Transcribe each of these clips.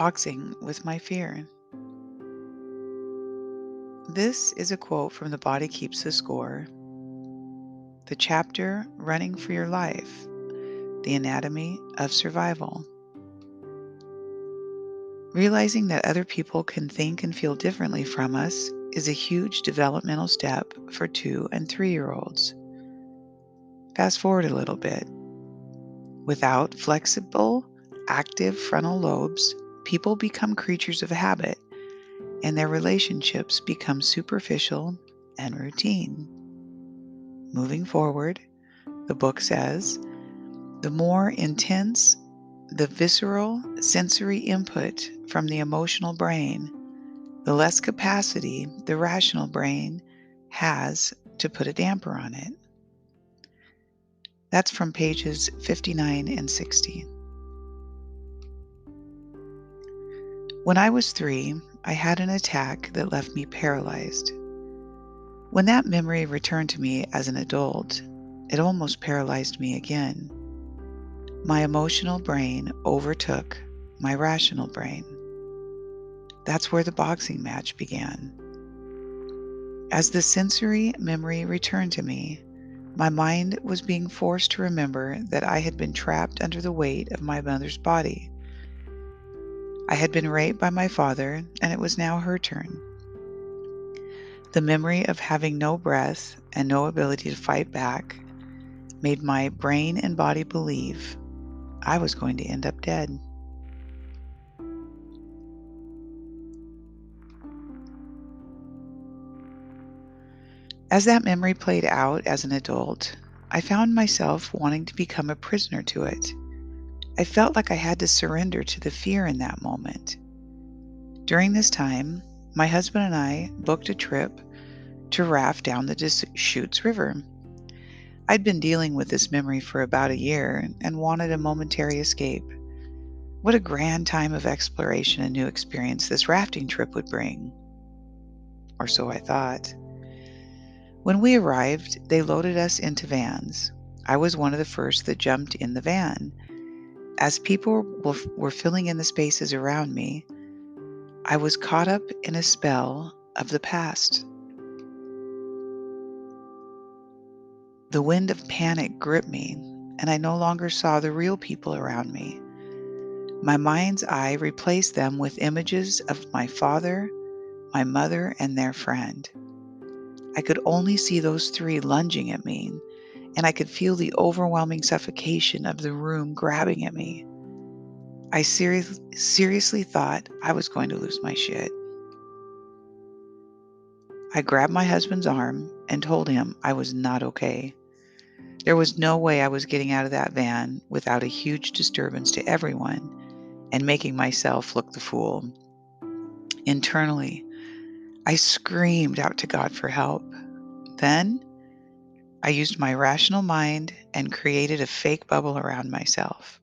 boxing with my fear. This is a quote from The Body Keeps the Score, the chapter Running for Your Life, The Anatomy of Survival. Realizing that other people can think and feel differently from us is a huge developmental step for 2 and 3-year-olds. Fast forward a little bit. Without flexible, active frontal lobes, people become creatures of habit, and their relationships become superficial and routine. Moving forward, the book says, the more intense the visceral sensory input from the emotional brain, the less capacity the rational brain has to put a damper on it. That's from pages 59 and 60. When I was 3, I had an attack that left me paralyzed. When that memory returned to me as an adult, it almost paralyzed me again. My emotional brain overtook my rational brain. That's where the boxing match began. As the sensory memory returned to me, my mind was being forced to remember that I had been trapped under the weight of my mother's body. I had been raped by my father, and it was now her turn. The memory of having no breath and no ability to fight back made my brain and body believe I was going to end up dead. As that memory played out as an adult, I found myself wanting to become a prisoner to it. I felt like I had to surrender to the fear in that moment. During this time, my husband and I booked a trip to raft down the Deschutes River. I'd been dealing with this memory for about a year and wanted a momentary escape. What a grand time of exploration and new experience this rafting trip would bring. Or so I thought. When we arrived, they loaded us into vans. I was one of the first that jumped in the van. As people were filling in the spaces around me, I was caught up in a spell of the past. The wind of panic gripped me, and I no longer saw the real people around me. My mind's eye replaced them with images of my father, my mother, and their friend. I could only see those 3 lunging at me, and I could feel the overwhelming suffocation of the room grabbing at me. I seriously thought I was going to lose my shit. I grabbed my husband's arm and told him I was not okay. There was no way I was getting out of that van without a huge disturbance to everyone and making myself look the fool. Internally, I screamed out to God for help. Then, I used my rational mind and created a fake bubble around myself.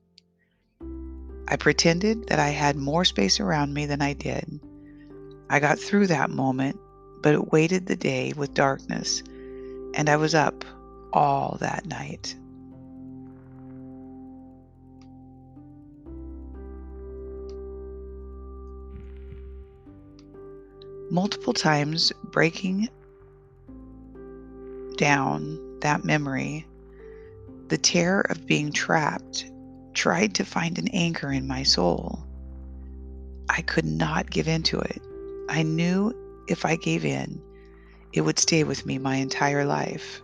I pretended that I had more space around me than I did. I got through that moment, but it waited the day with darkness, and I was up all that night. Multiple times breaking down that memory, the terror of being trapped tried to find an anchor in my soul. I could not give in to it. I knew if I gave in, it would stay with me my entire life.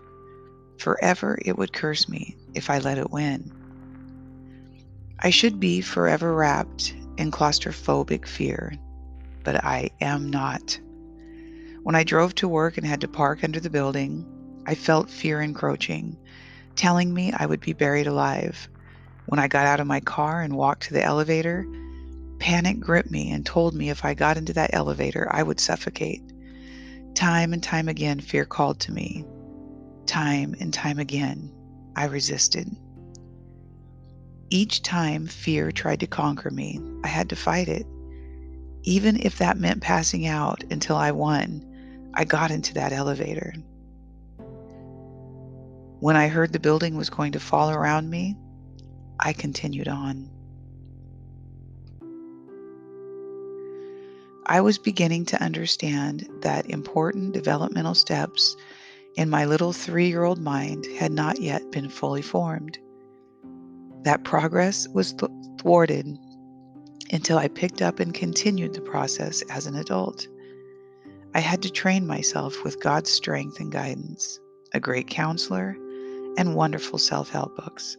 Forever it would curse me if I let it win. I should be forever wrapped in claustrophobic fear, but I am not. When I drove to work and had to park under the building, I felt fear encroaching, telling me I would be buried alive. When I got out of my car and walked to the elevator, panic gripped me and told me if I got into that elevator, I would suffocate. Time and time again, fear called to me. Time and time again, I resisted. Each time fear tried to conquer me, I had to fight it. Even if that meant passing out until I won, I got into that elevator. When I heard the building was going to fall around me, I continued on. I was beginning to understand that important developmental steps in my little 3-year-old mind had not yet been fully formed. That progress was thwarted until I picked up and continued the process as an adult. I had to train myself with God's strength and guidance, a great counselor, and wonderful self help books.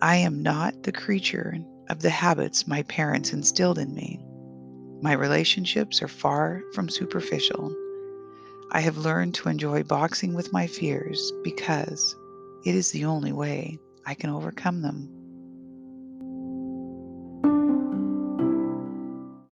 I am not the creature of the habits my parents instilled in me. My relationships are far from superficial. I have learned to enjoy boxing with my fears because it is the only way I can overcome them.